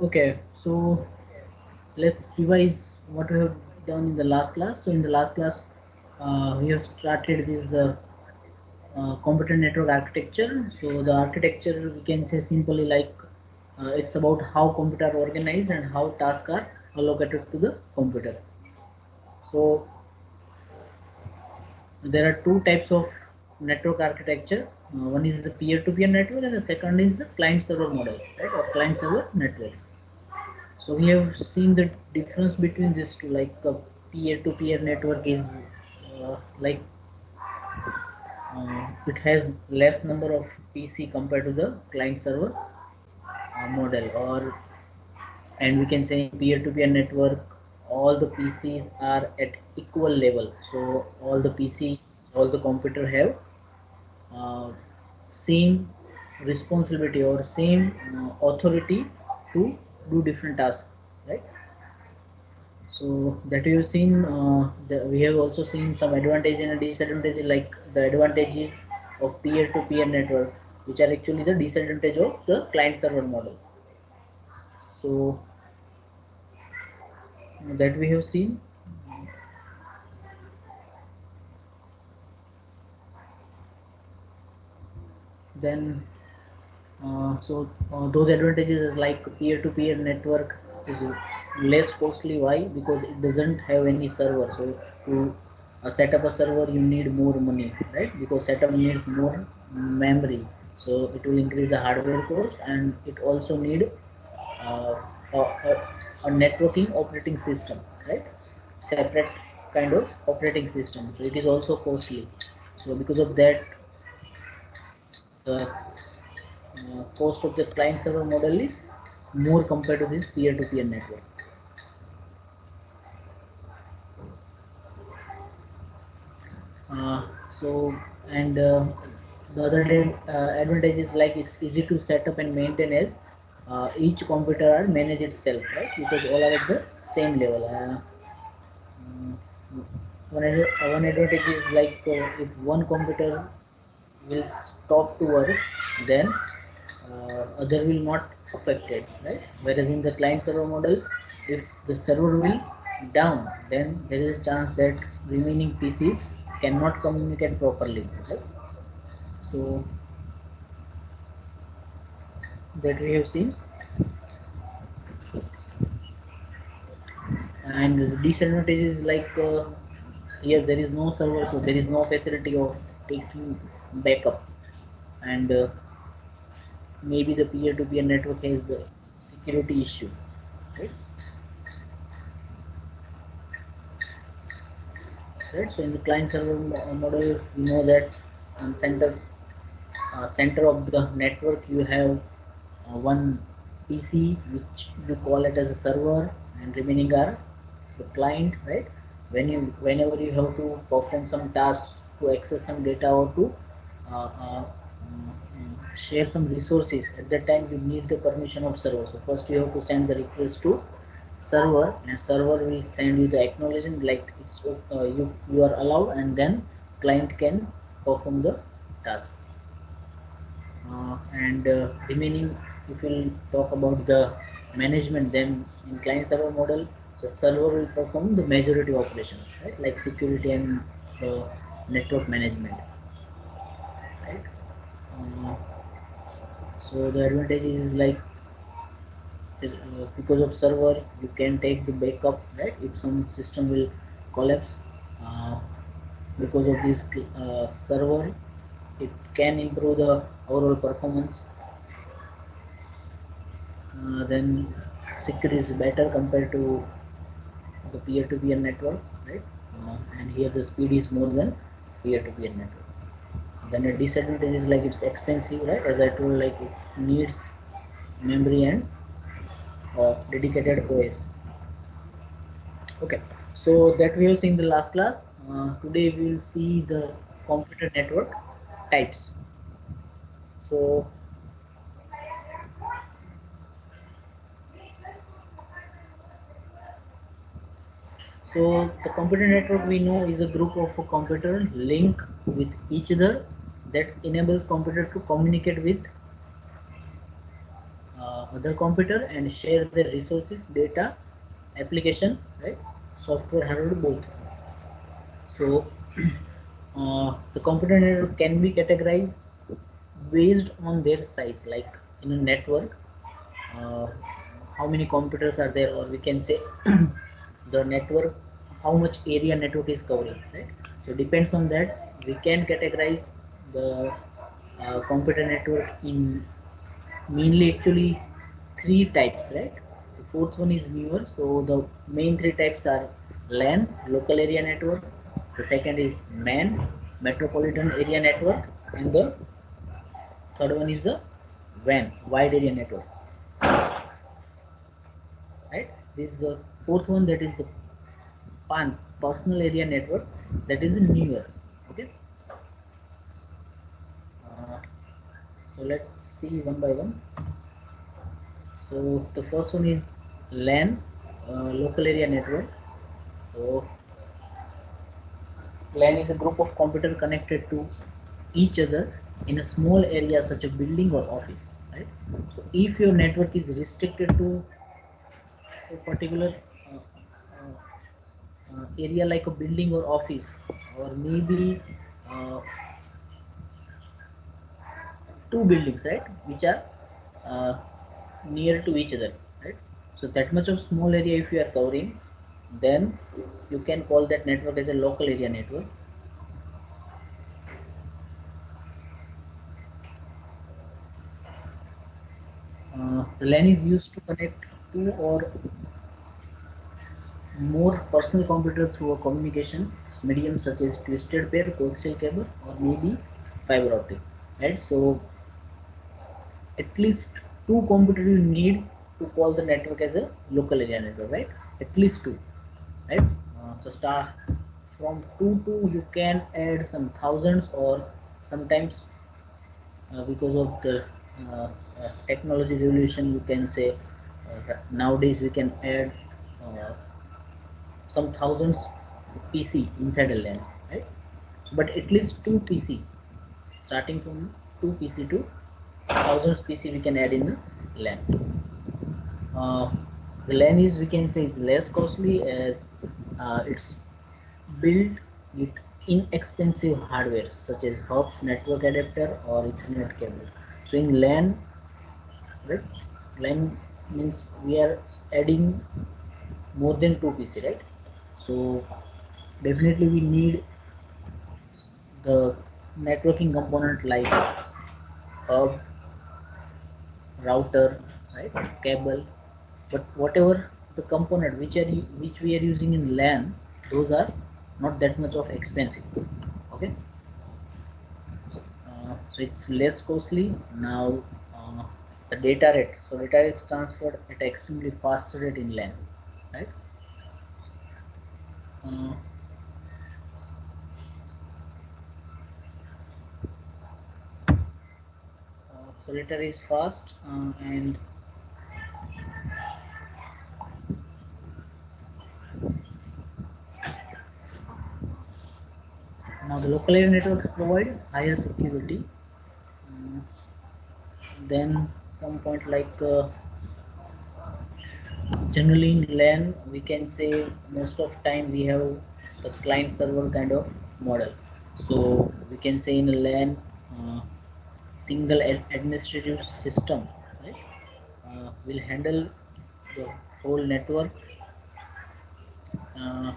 Okay, so let's revise what we have done in the last class. So in the last class, we have started this computer network architecture. So the architecture we can say simply like it's about how computer are organized and how tasks are allocated to the computer. So there are two types of network architecture. One is the peer-to-peer network, and the second is the client-server model, right, or client-server network. So we have seen the difference between these two. Like a peer-to-peer network is like it has less number of PC compared to the client-server model, or and we can say in peer-to-peer network all the PCs are at equal level. So all the PC, all the computer have uh, same responsibility or same authority to do different tasks, right? So that we have seen, we have also seen some advantage and disadvantage. Like the advantages of peer-to-peer network, which are actually the disadvantage of the client-server model. So that we have seen. Then those advantages is like peer-to-peer network is less costly. Why? Because it doesn't have any server. So to set up a server, you need more money, right? Because setup needs more memory. So it will increase the hardware cost, and it also need uh, a networking operating system, right? Separate kind of operating system. So it is also costly. So because of that, the cost of the client server model is more compared to this peer-to-peer network. Uh, so and the other advantage is like it's easy to set up and maintain as each computer are manage itself, right? Because all are at the same level. Mm, one advantage is like if one computer will stop to work, then other will not affected, right? Whereas in the client server model, if the server will down, then there is a chance that remaining PCs cannot communicate properly, right? So that we have seen. And the disadvantage is like here there is no server, so there is no facility of taking backup, and maybe the peer-to-peer network has the security issue, right? Right. So in the client server model, you know that center of the network you have one PC which you call it as a server, and remaining are the client, right? Whenever you have to perform some tasks, to access some data, or to share some resources, at that time you need the permission of server. So first you have to send the request to server, and server will send you the acknowledgement like it's you are allowed, and then client can perform the task. And remaining, if we'll talk about the management, then in client server model, the server will perform the majority operations, right? Like security and network management, right? Uh, so the advantage is like because of server you can take the backup, right? If some system will collapse, uh, because of this server, it can improve the overall performance. Then security is better compared to the peer-to-peer network, right? And here the speed is more than peer-to-peer network. Then a disadvantage is like it's expensive, right? As I told, like it needs memory and dedicated OS. Okay, so that we have seen the last class. Today we will see the computer network types. So, the computer network we know is a group of a computer linked with each other that enables computer to communicate with other computer and share their resources, data, application, right? Software, hardware, both. So the computer network can be categorized based on their size, like in a network, uh, how many computers are there, or we can say the network, how much area network is covering, right? So depends on that we can categorize the computer network in mainly actually three types, right? The fourth one is newer. So the main three types are LAN, local area network. The second is MAN, metropolitan area network, and the third one is the WAN, wide area network. Right? This is the fourth one, that is the PAN, personal area network, that is the newer. Okay. So let's see one by one. So the first one is LAN, local area network. So LAN is a group of computers connected to each other in a small area such a building or office, right? So if your network is restricted to a particular area like a building or office, or maybe uh, two buildings, right, which are uh, near to each other, right? So that much of small area if you are covering, then you can call that network as a local area network. The LAN is used to connect two or more personal computer through a communication medium such as twisted pair, coaxial cable, or maybe fiber optic, right? So at least two computers you need to call the network as a local area network, right? At least two, right? So start from two to you can add some thousands, or sometimes because of the technology revolution, you can say nowadays we can add uh, some thousands PC inside a LAN, right? But at least two PC, starting from two PC to thousands PC we can add in the LAN. Uh, the LAN is, we can say, is less costly as it's built with inexpensive hardware such as hubs, network adapter, or Ethernet cable. So in LAN, right? LAN means we are adding more than two PC, right? So definitely we need the networking component like hub, router, right, cable. But whatever the component which we are using in LAN, those are not that much of expensive. Okay. So it's less costly now. The data rate, so data is transferred at extremely fast rate in LAN, right? uh, so data is fast, and now the local area networks provide higher security. Mm, then some point like generally in LAN we can say most of time we have the client server kind of model. So we can say in a LAN, single administrative system, right, will handle the whole network. uh,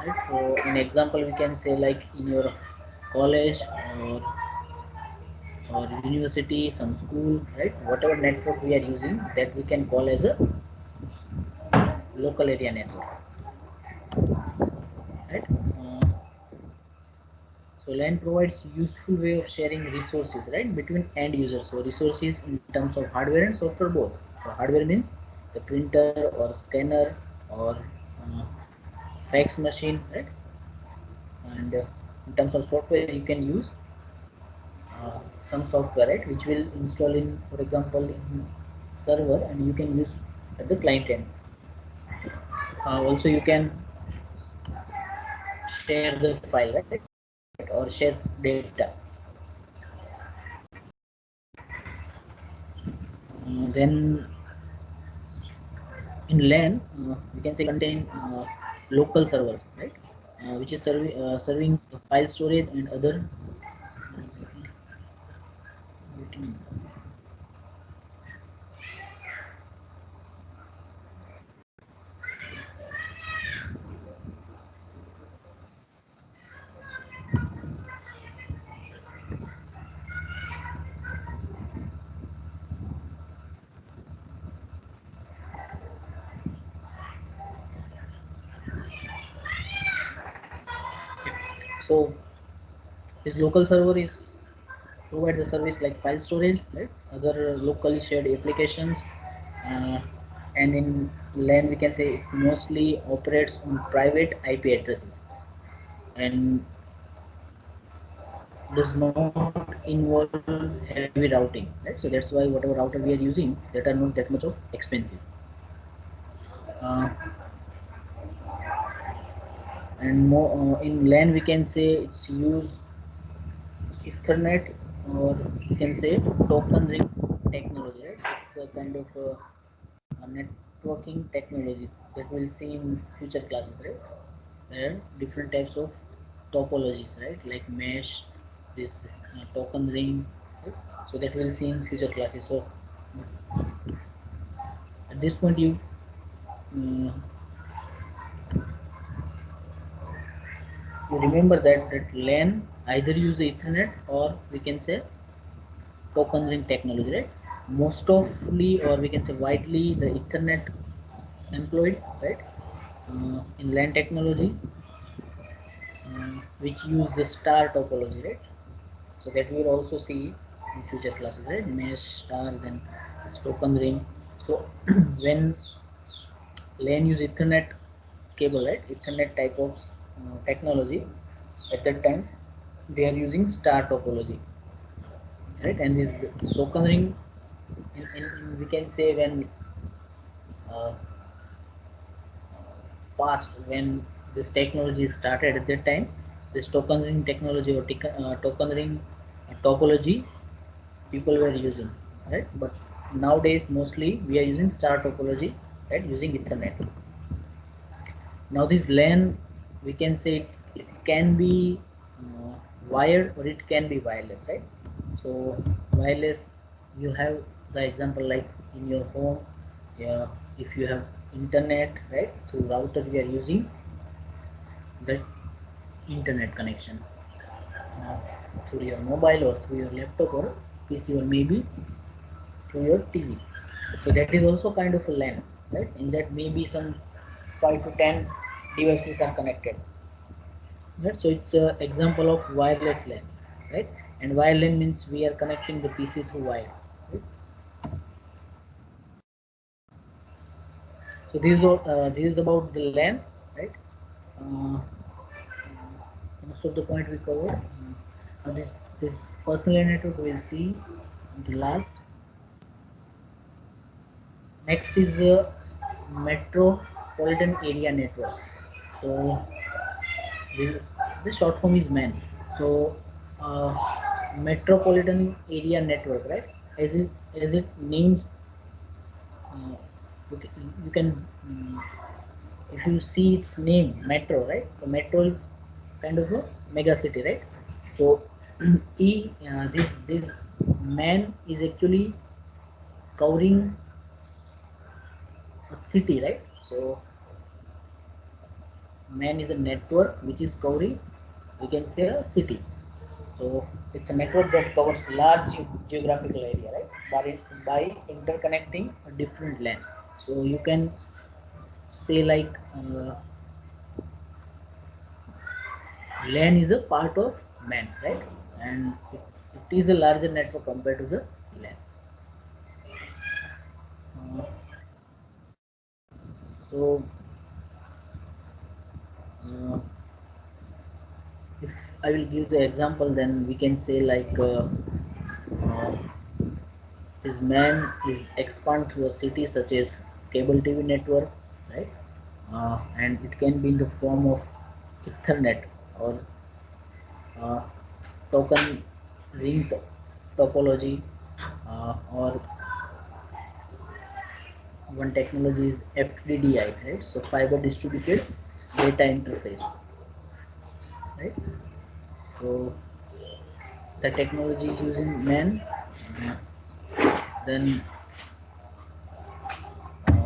right. So in example we can say like in your college or university, some school, right, whatever network we are using, that we can call as a local area network, right? So LAN provides useful way of sharing resources, right, between end users. So resources in terms of hardware and software both. So hardware means the printer or scanner or uh, fax machine, right? And in terms of software, you can use some software, right, which will install in, for example, in server, and you can use at the client end. Also, you can share the file, right, or share data. Then in LAN, we can say contain local servers, right? Which is serving file storage and other. So this local server is provide the service like file storage, right? Other locally shared applications, uh, and in LAN we can say it mostly operates on private IP addresses and does not involve heavy routing, right? So that's why whatever router we are using, that are not that much of expensive. Uh, and more in LAN we can say it's used Ethernet, or we can say token ring technology, right? It's a kind of a networking technology that we'll see in future classes, right? There are different types of topologies, right? Like mesh, this token ring, right? So that we'll see in future classes. So at this point, uh, you remember that LAN either use the Ethernet or we can say token ring technology, right? Most ofly, or we can say widely, the Ethernet employed, right? In LAN technology, which use the star topology, right? So that we will also see in future classes, right? Mesh, star, then token ring. So when LAN use Ethernet cable, right? Ethernet type of technology, at that time they are using star topology, right? And this token ring, we can say when uh, past, when this technology started, at that time this token ring technology or token ring topology people were using, right? But nowadays mostly we are using star topology, right? Using Ethernet. Now this LAN, we can say it can be wired or it can be wireless, right? So wireless, you have the example like in your home, yeah, if you have internet, right? Through router we are using that internet connection through your mobile or through your laptop or PC or maybe through your TV. So that is also kind of a LAN, right? In that maybe some 5 to 10 devices are connected. Right? So it's an example of wireless LAN, right? And wire LAN means we are connecting the PC through wire. Right? So this is about the LAN, right? Uh, Most of the point we covered. Now this personal network we'll see the last. Next is the metropolitan area network. So the short form is MAN. So uh, metropolitan area network, right? As it names, uh, you can if you see its name, metro, right? So metro is kind of a mega city, right? So this MAN is actually covering a city, right? So MAN is a network which is covering, we can say, a city. So it's a network that covers large geographical area, right? By interconnecting a different LAN. So you can say like LAN is a part of MAN, right? And it is a larger network compared to the LAN. Uh, so uh, if I will give the example, then we can say like uh, this MAN is expand through a city such as cable TV network, right? And it can be in the form of Ethernet or uh, token ring topology, or one technology is FDDI, right? So fiber distributed data interface, right? So the technology is using MAN. Then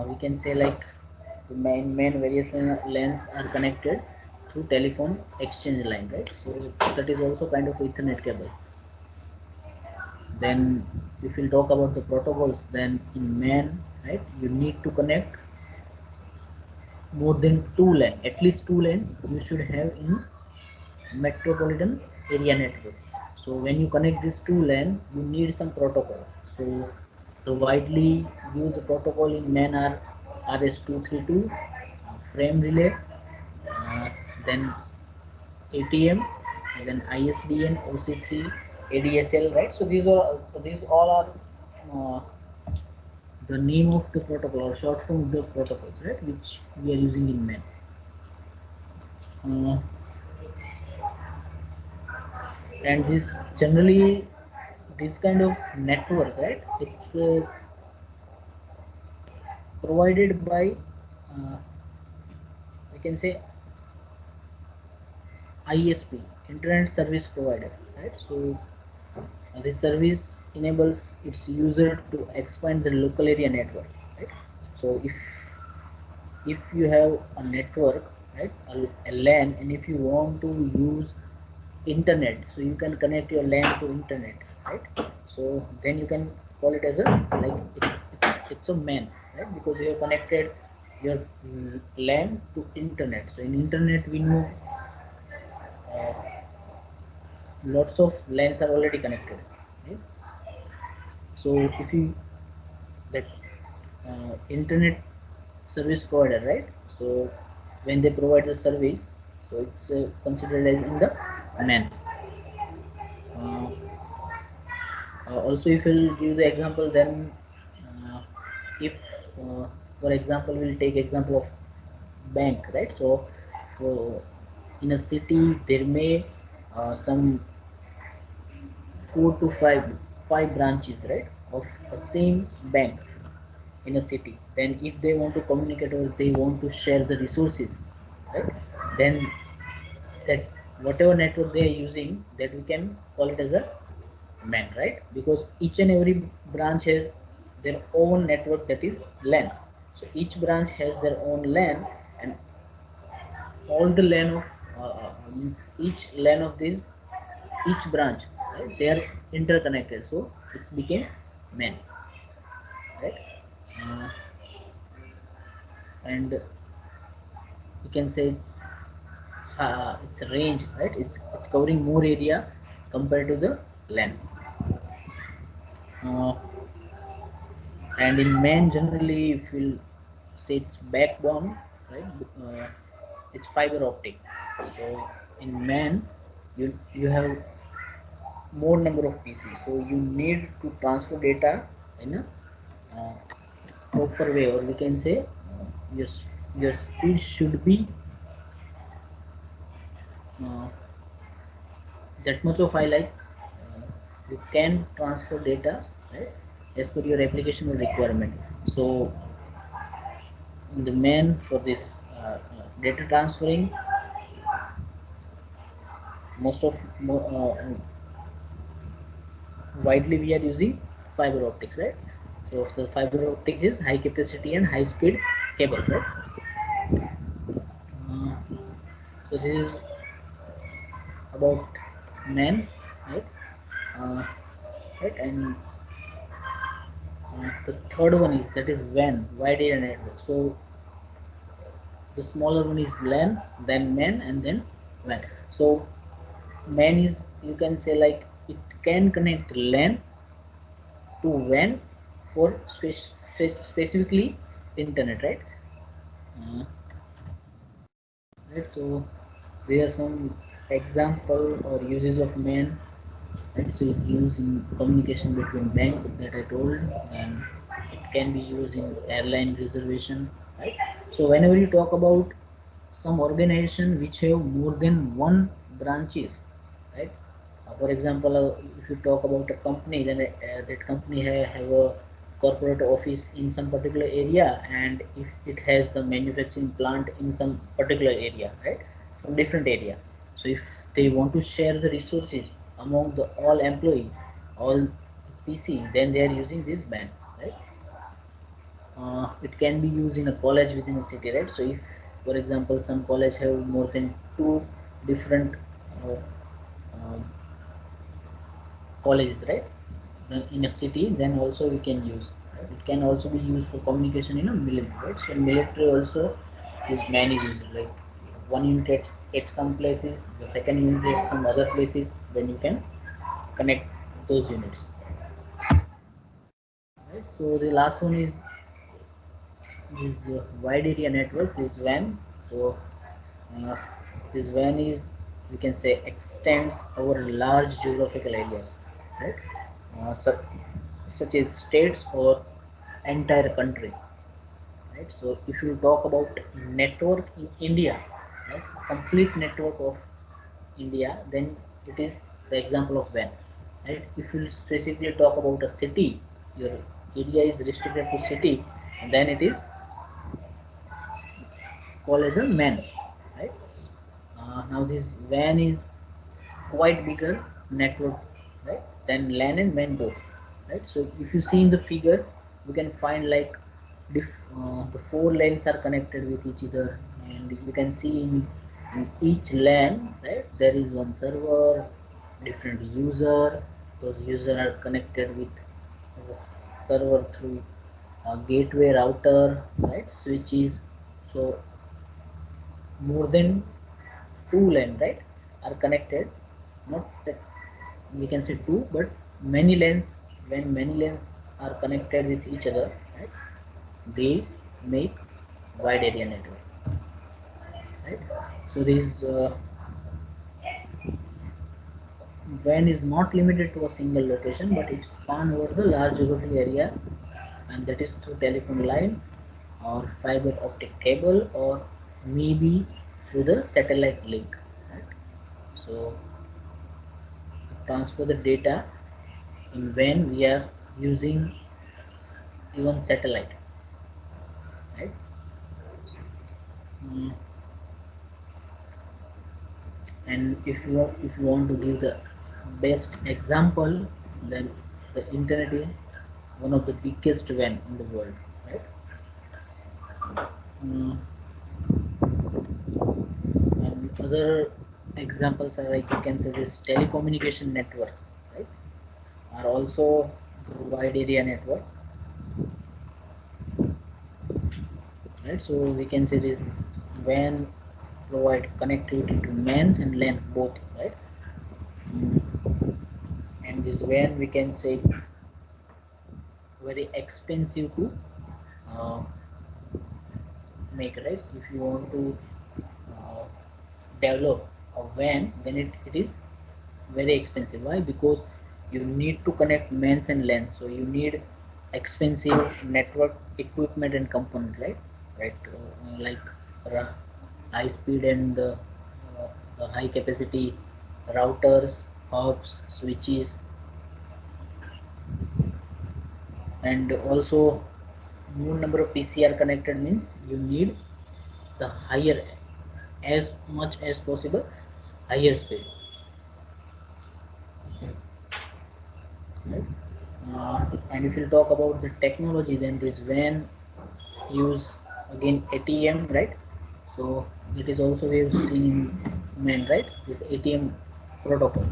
we can say like the main various LANs are connected through telephone exchange line, right? So that is also kind of Ethernet cable. Then if we'll talk about the protocols, then in MAN, right, you need to connect more than two LAN, at least two LAN you should have in metropolitan area network. So when you connect these two LAN, you need some protocol. So the widely used protocol in MAN are RS-232, frame relay, uh, then ATM, and then ISDN, OC3, ADSL, right? So these all are uh, the name of the protocol or short form of the protocols, right, which we are using in MAN. And this generally this kind of network, right, it's provided by uh, we can say ISP, internet service provider, right? So this service enables its user to expand the local area network, right? So if you have a network, right, a LAN, and if you want to use internet, so you can connect your LAN to internet, right? So then you can call it as a it's a MAN, right? Because you have connected your LAN to internet. So in internet we know uh, lots of LANs are already connected, right? So if you that internet service provider, right? So when they provide the service, so it's considered as in the MAN. Uh, Also, if we'll give the example, then if for example we'll take example of bank, right? So for in a city there may some 4 to 5 branches, right, of a same bank in a city. Then if they want to communicate or they want to share the resources, right, then that whatever network they are using, that we can call it as a MAN, right? Because each and every branch has their own network, that is LAN. So each branch has their own LAN, and all the LAN of means each LAN of this each branch, right? They are interconnected, so it became MAN, right? Uh, and you can say it's a range, right? It's covering more area compared to the LAN. Uh, and in MAN generally, if we'll say it's backbone, right? It's fiber optic. So in MAN, you have more number of PCs, so you need to transfer data in a uh, proper way, or we can say your your speed should be uh, that much of high, like you can transfer data, right, as per your application or requirement. So the main for this data transferring, most of widely we are using fiber optics, right? So the fiber optics is high capacity and high speed cable, right? uh, so this is about MAN, right? uh, right, and the third one is, that is WAN, wide area network. So the smaller one is LAN, then MAN, and then WAN. So MAN is, you can say like, it can connect LAN to WAN for specifically internet, right? Right. So there are some example or uses of MAN. Right. So it's used in communication between banks that I told, and it can be used in airline reservation. Right. So whenever you talk about some organization which have more than one branches, right? For example, if you talk about a company, then that company have a corporate office in some particular area, and if it has the manufacturing plant in some particular area, right, some different area. So if they want to share the resources among the all employee, all PC, then they are using this ban, right. It can be used in a college within a city, right. So if for example some college have more than two different uh, um, colleges, right, then in a city, then also we can use, right? It can also be used for communication in a military, right. So in military also this man is used, like one unit at some places, the second unit at some other places, then you can connect those units, right. So the last one is wide area network, this WAN. So uh, this WAN is, we can say, extends over large geographical areas, right, such as states or entire country, right. So if you talk about network in India, right, complete network of India, then it is the example of WAN, right. If you specifically talk about a city, your area is restricted to city, and then it is called as a MAN, right. Now this WAN is quite bigger network, right, than LAN and MAN both, right. So if you see in the figure, we can find like the four lanes are connected with each other, and you can see in each LAN, right, there is one server, different user. Those users are connected with the server through a gateway router, right, switches. So more than two lanes, right, are connected, not that we can say two, but many lanes. When many lanes are connected with each other, right, they make wide area network, right. So this WAN is not limited to a single location, but it span over the large geographic area, and that is through telephone line or fiber optic cable, or maybe through the satellite link, right. So transfer the data in WAN we are using even satellite, right. Mm, and if you want to give the best example, then the internet is one of the biggest WAN in the world, right. Mm, and other examples are like, you can say, this telecommunication networks, right, are also wide area network, right. So we can say this WAN provide connectivity to MANs and LAN both, right. Mm, and this WAN, we can say, very expensive to uh, make, right. If you want to uh, develop a WAN, then it is very expensive. Why? Because you need to connect mains and LANs, so you need expensive network equipment and component, like uh, high speed and high capacity routers, hubs, switches, and also more number of PCR connected means you need the higher, as much as possible, higher speed, right. And if you talk about the technology, then this WAN use again ATM, right. So it is also we have seen in main, right, this ATM protocol.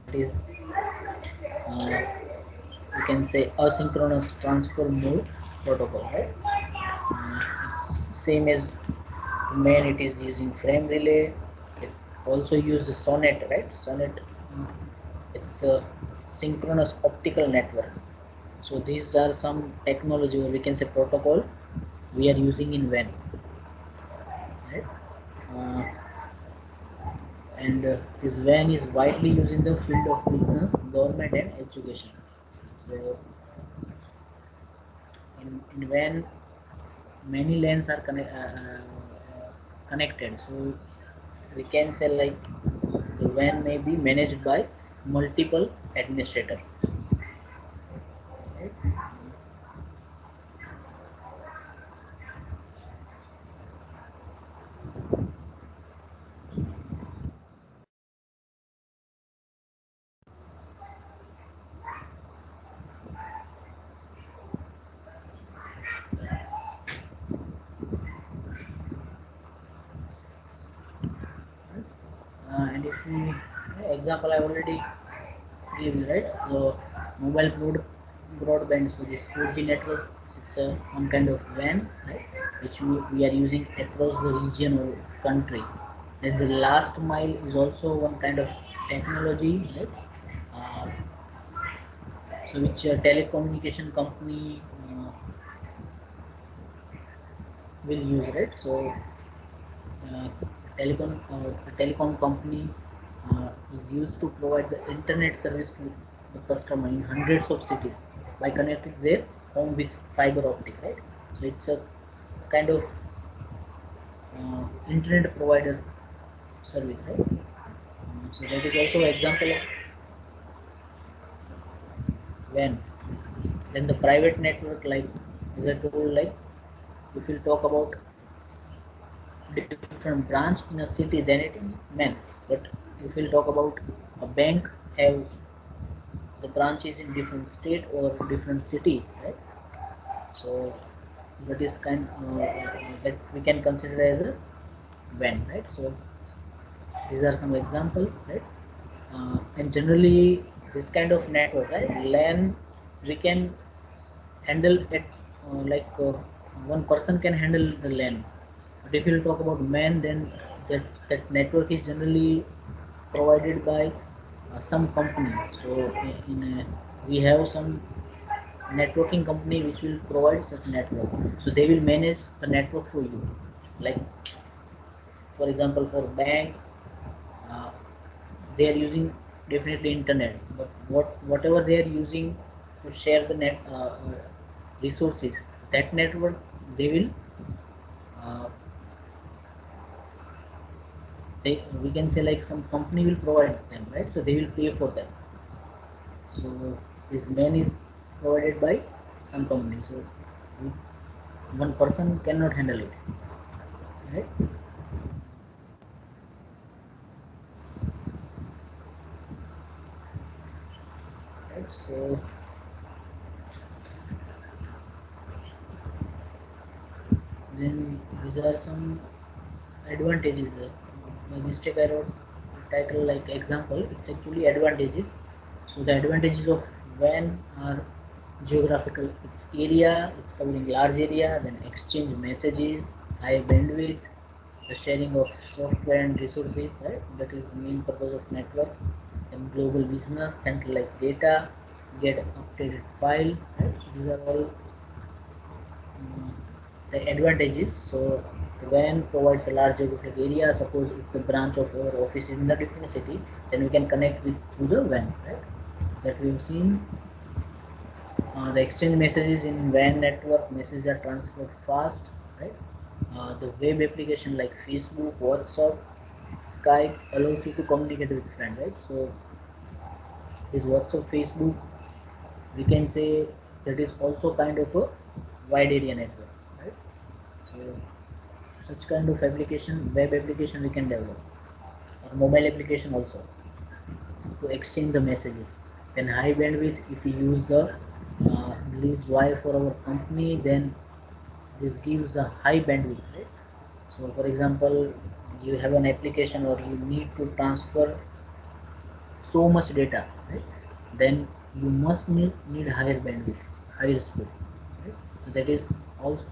It is you can say asynchronous transfer mode protocol, right. It's same as main, it is using frame relay. It also use the SONET, right. SONET, it's a synchronous optical network. So these are some technology, or we can say protocol, we are using in WAN, right. Uh, and this WAN is widely used in the field of business, government, and education. So in WAN, many lanes are connected. So we can say like the WAN may be managed by multiple administrators. and if we example I already gave you, right? So mobile broadband, so this 4G network, it's a one kind of WAN, right, which we are using across the region or country. Then the last mile is also one kind of technology, right? uh, so which telecommunication company will use, right? So uh, a telecom company is used to provide the internet service to the customer in hundreds of cities by connecting their home with fiber optic, right? So it's a kind of internet provider service, right? So that is also an example of when. Then the private network, like as I told, like if we talk about different branch in a city, then it is men. But if we'll talk about a bank, have the branches in different state or different city, right? So that is kind that we can consider as a when, right? So these are some examples, right? And generally this kind of network, right? LAN, we can handle it one person can handle the LAN. But if you talk about MAN, then that network is generally provided by some company. So we have some networking company which will provide such network. So they will manage the network for you. Like for example, for bank, uh, they are using definitely internet, but whatever they are using to share the resources, that network they will uh, we can say like some company will provide them, right? So they will pay for them. So this man is provided by some company. So one person cannot handle it, right? Right. So then these are some advantages. By mistake I wrote title like example. It's actually advantages. So the advantages of WAN are geographical. It's area. It's covering large area. Then exchange messages, high bandwidth, the sharing of software and resources. Right. That is the main purpose of network. Then global business, centralized data, get updated file. Right. So these are all the advantages. So the WAN provides a large geographic area. Suppose if the branch of our office is in a different city, then we can connect with through the WAN, right? That we've seen. The exchange messages in WAN network, messages are transferred fast, right? The web application like Facebook, WhatsApp, Skype allows you to communicate with friends, right? So this WhatsApp, Facebook, we can say that is also kind of a wide area network, right? So such kind of application, web application we can develop, or mobile application also to exchange the messages. Then high bandwidth, if we use the leased wire for our company, then this gives a high bandwidth, right? So for example, you have an application or you need to transfer so much data, right? Then you must need higher bandwidth, higher speed, right? So that is also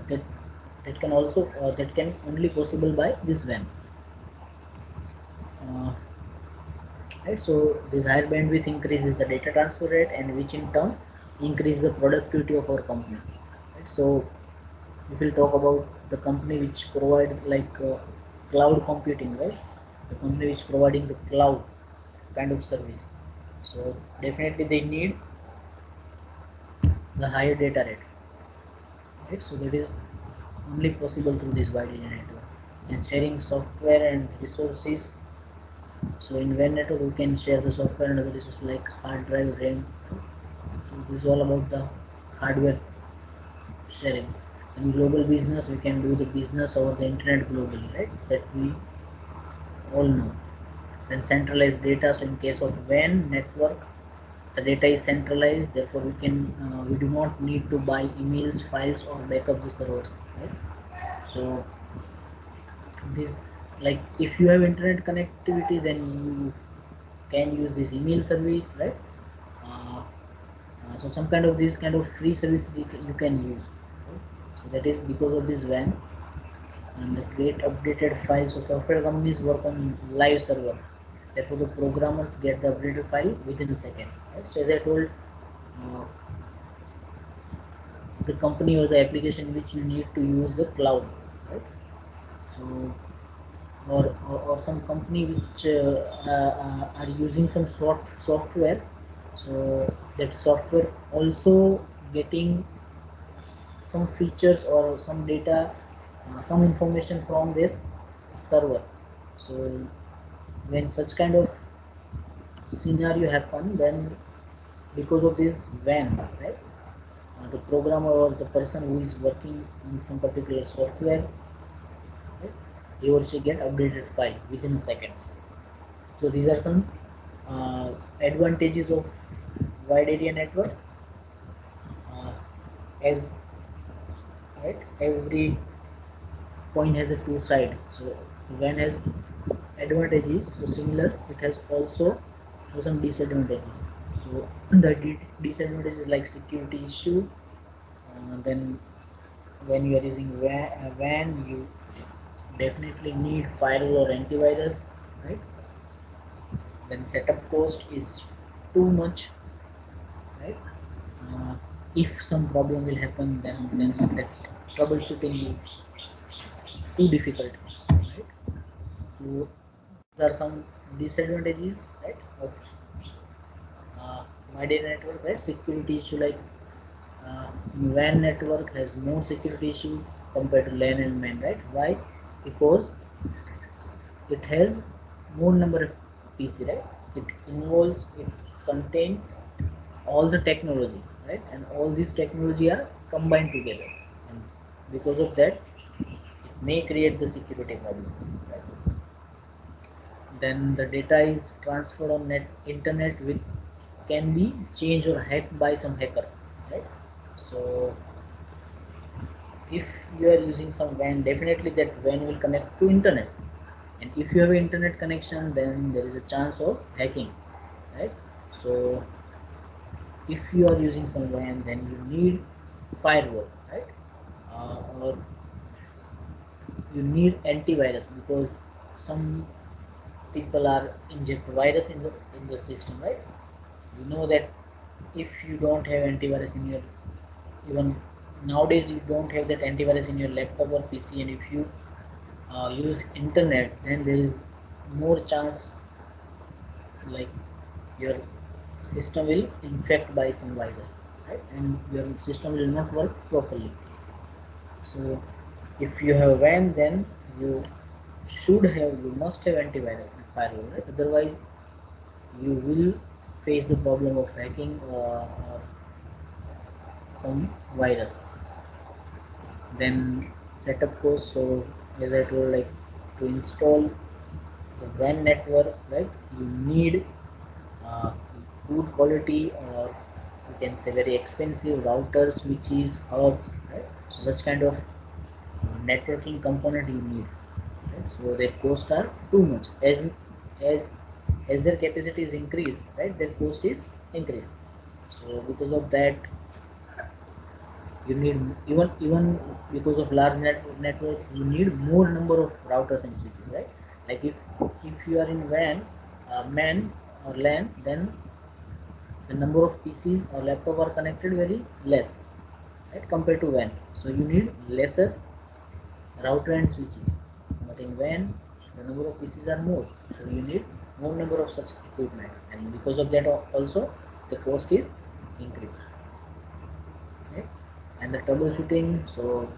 that can also that can only possible by this WAN. Uh, right, so this higher bandwidth increases the data transfer rate, and which in turn increase the productivity of our company, right? So if we talk about the company which provide like cloud computing, right? The company which providing the cloud kind of service, so definitely they need the higher data rate, right? So that is only possible through this wide area network. And sharing software and resources, so in WAN network we can share the software and other resources like hard drive, RAM. So this is all about the hardware sharing. In global business, we can do the business over the internet globally, right? That we all know. Then centralized data. So in case of WAN network, the data is centralized. Therefore, we do not need to buy emails, files, or backup the servers, right? So this like if you have internet connectivity, then you can use this email service, right? So some kind of this kind of free services you can use, right? So that is because of this WAN. And the create updated files. So software companies work on live server. Therefore, the programmers get the updated file within a second. Right? So as I told, uh, the company or the application which you need to use the cloud, right? So or some company which are using some software. So that software also getting some features or some data, some information from their server. So when such kind of scenario happen, then because of this WAN, right? The programmer or the person who is working in some particular software, right, he or she get updated file within a second. So these are some advantages of wide area network. Uh, as right, every coin has a two side. So WAN has advantages, so similar it has also some disadvantages. So the disadvantages like security issue. Then when you are using WAN, you definitely need firewall or antivirus, right? Then setup cost is too much, right? uh, if some problem will happen, then that troubleshooting is too difficult, right? So there are some disadvantages, right, of my data network, right? Security issue like WAN network has more security issue compared to LAN and MAN, right? Why? Because it has more number of PC, right? It contain all the technology, right? And all these technology are combined together, and because of that, it may create the security problem, right? Then the data is transferred on internet, which can be changed or hacked by some hacker, right? So if you are using some WAN, definitely that WAN will connect to internet, and if you have an internet connection, then there is a chance of hacking, right? So if you are using some WAN, then you need firewall, right? Or you need antivirus, because some people are inject virus in the system, right? You know that if you don't have antivirus in your, even nowadays you don't have that antivirus in your laptop or PC, and if you use internet, then there is more chance like your system will infect by some virus, right? And your system will not work properly. So if you have WAN, then you must have antivirus and firewall, right? Otherwise you will face the problem of hacking or some virus. Then setup cost. So as I told, like to install the WAN network, right, you need uh, good quality, or you can say very expensive routers, switches, hubs, right? So such kind of networking component you need, right? So their costs are too much. As as their capacity is increased, right, their cost is increased. So because of that, you need, even because of large network, you need more number of routers and switches, right? Like if you are in MAN or LAN, then the number of PCs or laptop are connected very less, right, compared to WAN. So you need lesser router and switches. But in WAN, the number of PCs are more, so you need more number of such equipment, and because of that also the cost is increased. Okay? And the troubleshooting. So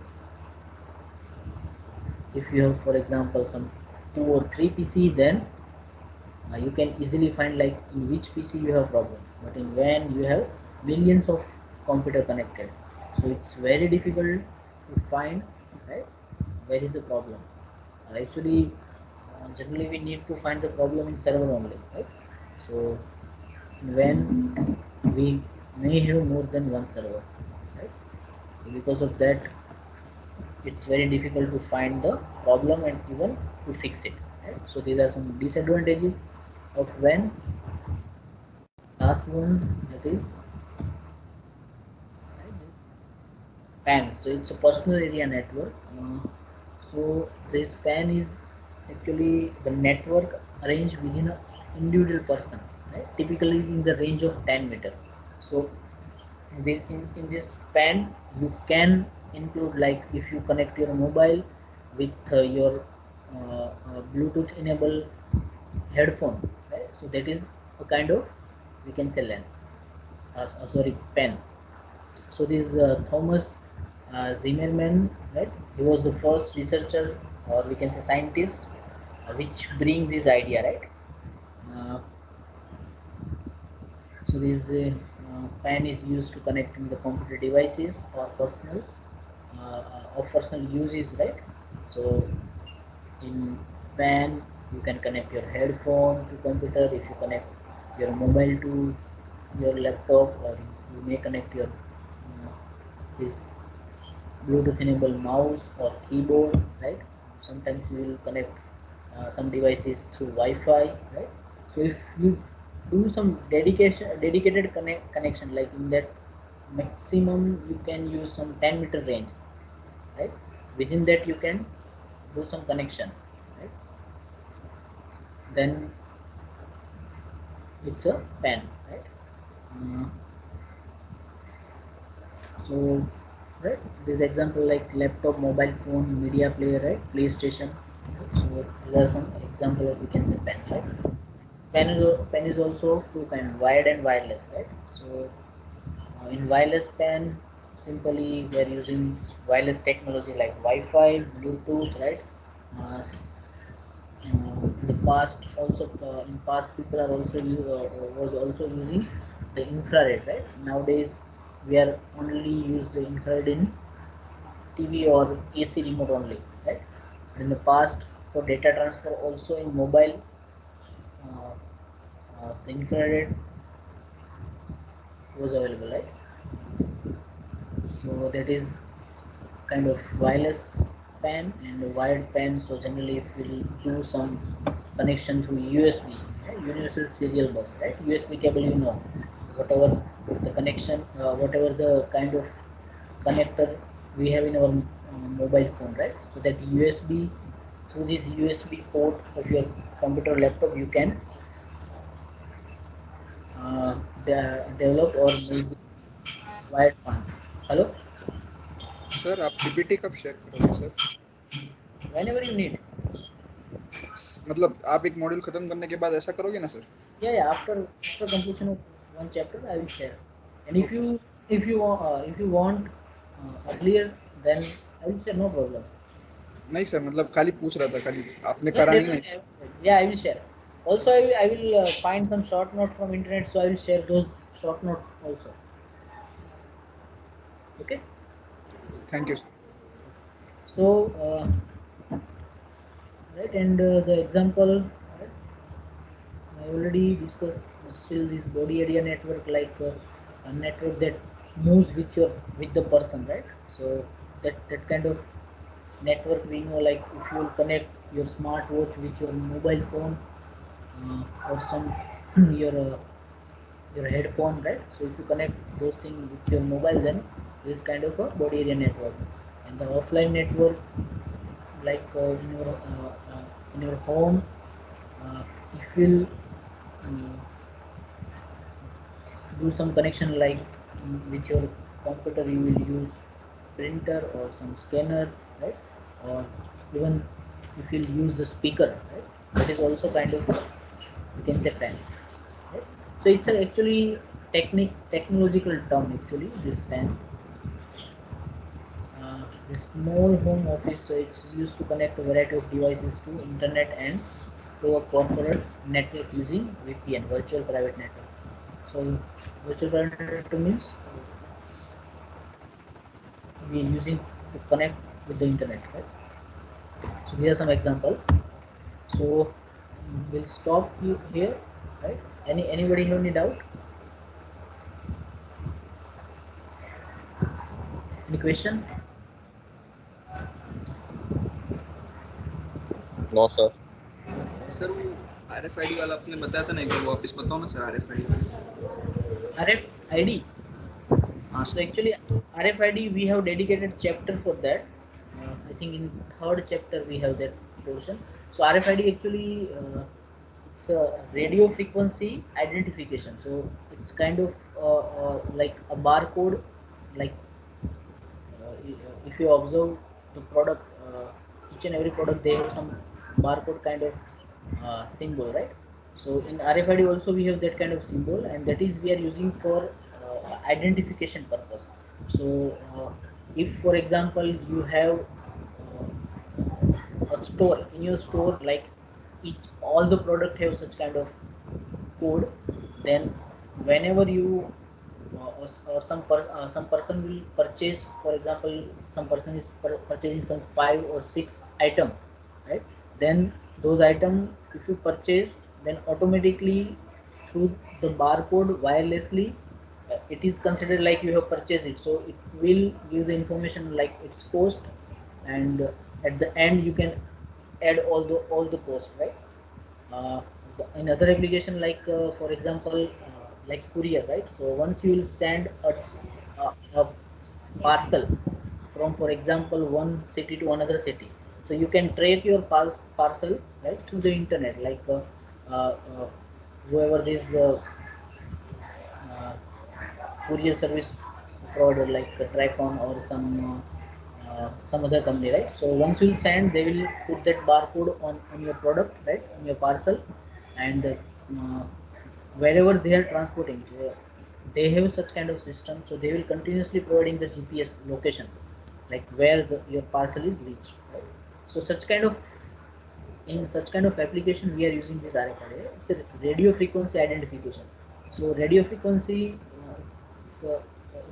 if you have, for example, some 2 or 3 PC, then you can easily find like in which PC you have problem. But in WAN you have millions of computer connected, so it's very difficult to find, right, where is the problem. Actually, generally we need to find the problem in server only, right? So when we may have more than one server, right? So because of that, it's very difficult to find the problem and even to fix it, right? So these are some disadvantages of WAN. Last one, that is PAN. So it's a personal area network. So this PAN is actually the network arranged within an individual person, right? Typically in the range of 10 meter. So this in this PAN you can include, like if you connect your mobile with your Bluetooth enable headphone, right? So that is a kind of, we can say, LAN. Sorry, PAN. So this Thomas Zimmerman, right? He was the first researcher, or we can say scientist, which bring this idea, right? Uh, so this PAN is used to connecting the computer devices or personal of personal uses, right? So in PAN you can connect your headphone to computer. If you connect your mobile to your laptop, or you may connect your this Bluetooth enabled mouse or keyboard, right? Sometimes you will connect some devices through Wi-Fi, right? So if you do some dedicated connection, like in that maximum you can use some 10-meter range, right? Within that you can do some connection, right? Then it's a PAN, right? Uh, so right, this example like laptop, mobile phone, media player, right? PlayStation. So these are some example of, we can say, pen, right? Pen is also two kind, wired and wireless, right? So in wireless pen, simply we are using wireless technology like Wi-Fi, Bluetooth, right? Uh, in the past also, in past people are also was also using the infrared, right? Nowadays we are only use the infrared in TV or AC remote only, right? But in the past, for data transfer also in mobile, uh, the infrared was available, right? So that is kind of wireless PAN and a wired PAN. So generally, if we'll do some connection through USB, right? Universal Serial Bus, right? USB cable, whatever the connection, whatever the kind of connector we have in our mobile phone, right? So that USB, through this USB port of your computer, laptop, you can develop or sir make wired PAN. Hello, sir आप PPT कब share करोगे sir? whenever you need. मतलब आप एक module खत्म करने के बाद ऐसा करोगे ना sir? Yeah, yeah. After completion of one chapter, I will share. And okay sir. if you want earlier, then I will share. No problem. नहीं सर, मतलब खाली पूछ रहा था, खाली आपने Yeah, करा नहीं definitely. नहीं. Yeah, I will share. Also, I will find some short note from internet, so I will share those short note also. Okay. Thank you sir. So, right, and the example, right, I already discussed. Still, this body area network, like a network that moves with the person, right? So that kind of network, we know, like if you will connect your smartwatch with your mobile phone, or some your your headphone, right? So if you connect those things with your mobile, then this kind of a body area network. And the offline network, like in your home, uh, if you'll uh, do some connection, like with your computer, you will use printer or some scanner, right? Or even if you use the speaker, right? That is also kind of, you can say, pen, right? So it's actually technological term, actually, this pen. This small home office, so it's used to connect a variety of devices to internet and to a corporate network using VPN, virtual private network. So virtual private network means we are using to connect with the internet, right? So here are some example. So we'll stop you here, right? Anybody have any doubt, any question? No sir. Sir वो RFID वाला आपने बताया था ना, एक बार वापस बताओ ना सर RFID वाला। RFID. So actually RFID we have dedicated chapter for that. I think in third chapter we have that portion. So RFID actually it's a radio frequency identification. So it's kind of like a barcode. Like if you observe the product, each and every product they have some barcode kind of symbol, right? So in RFID also we have that kind of symbol, and that is we are using for identification purpose. So if for example you have a store, in your store, like each all the product have such kind of code, then whenever you or some person will purchase, for example some person is purchasing some 5 or 6 item, right? Then those item, if you purchase, then automatically through the barcode wirelessly, it is considered like you have purchased it, so it will give the information like its cost, and at the end you can add all the cost, right? uh, in other application, like for example like courier, right? So once you will send a parcel from, for example, one city to another city, so you can track your parcel, right, through the internet, like whoever this uh, courier service provider, like Tracon or some other company, right? So once you send, they will put that barcode on your product, right, on your parcel, and wherever they are transporting, they have such kind of system, so they will continuously providing the GPS location, like where your parcel is reached, right? So such kind of, in such kind of application we are using this RFID. It's a radio frequency identification. So radio frequency,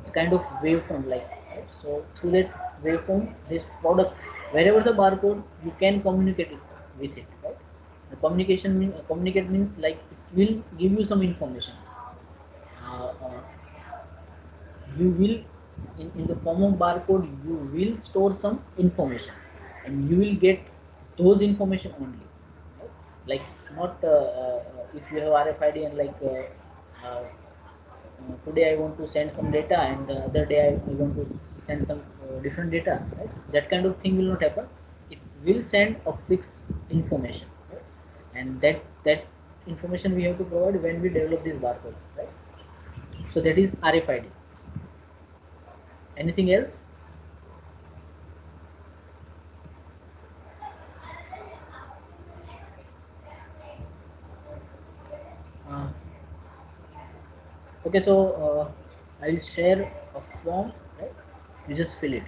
it's kind of waveform, like, right? So through that waveform, this product, wherever the barcode, you can communicate it with it, right? The communicate means like it will give you some information. You will, in the form of barcode, you will store some information, and you will get those information only, right? Like not if you have RFID and like today I want to send some data, and the other day I want to send some different data, right? That kind of thing will not happen. It will send a fixed information, right? And that information we have to provide when we develop this barcode, right? So that is RFID. Anything else? Uh, okay, so I'll share a form, right? You just fill it.